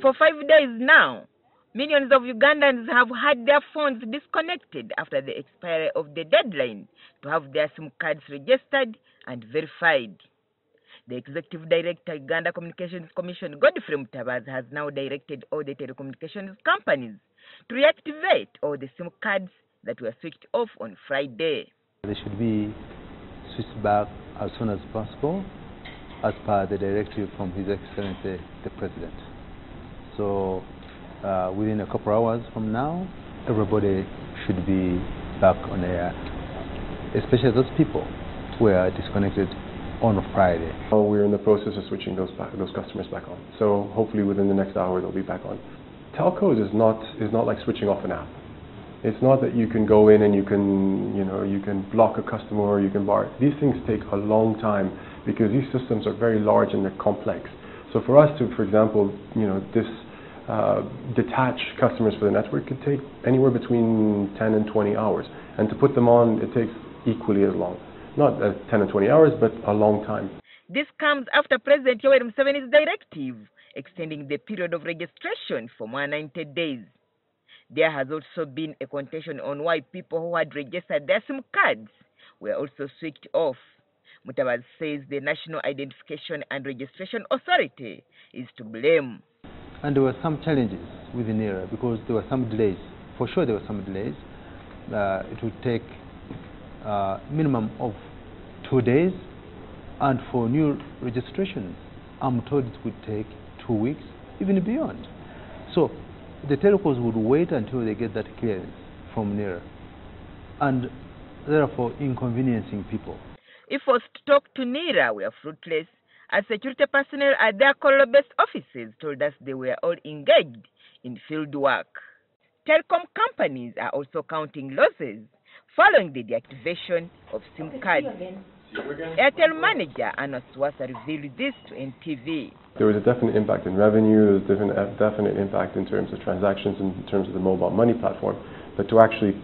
For 5 days now, millions of Ugandans have had their phones disconnected after the expiry of the deadline to have their SIM cards registered and verified. The Executive Director, Uganda Communications Commission, Godfrey Mutabaz, has now directed all the telecommunications companies to reactivate all the SIM cards that were switched off on Friday. They should be switched back as soon as possible, as per the directive from His Excellency the President. So within a couple hours from now, everybody should be back on air, especially those people who are disconnected on Friday. We're in the process of switching those customers back on. So hopefully within the next hour they'll be back on. Telcos is not like switching off an app. It's not that you can go in and you can block a customer or you can bar it. These things take a long time because these systems are very large and they're complex. So for us to, for example, detach customers for the network could take anywhere between 10 and 20 hours. And to put them on, it takes equally as long. Not 10 and 20 hours, but a long time. This comes after President Yoweri Museveni's directive extending the period of registration for more than 90 days. There has also been a contention on why people who had registered their SIM cards were also switched off. Mutabaz says the National Identification and Registration Authority is to blame. And there were some challenges within NERA because there were some delays. For sure there were some delays. It would take minimum of 2 days, and for new registration, I'm told it would take 2 weeks, even beyond. So the telcos would wait until they get that clearance from NERA, and therefore inconveniencing people. Efforts to talk to NERA were fruitless, as security personnel at their Colorado-based offices told us they were all engaged in field work. Telecom companies are also counting losses following the deactivation of SIM cards. Airtel manager Anna Swasa revealed this to NTV. There was a definite impact in revenue, there was a definite impact in terms of transactions, in terms of the mobile money platform, but to actually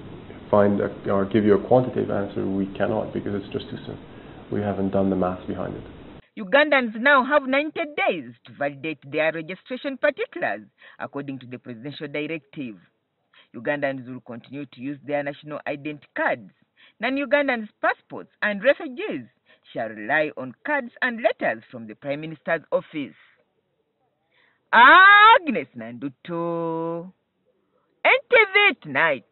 find or give you a quantitative answer, we cannot because it's just too soon. We haven't done the maths behind it. Ugandans now have 90 days to validate their registration particulars, according to the presidential directive. Ugandans will continue to use their national identity cards. Non-Ugandans' passports and refugees shall rely on cards and letters from the Prime Minister's office. Agnes Nanduto, NTV Tonight.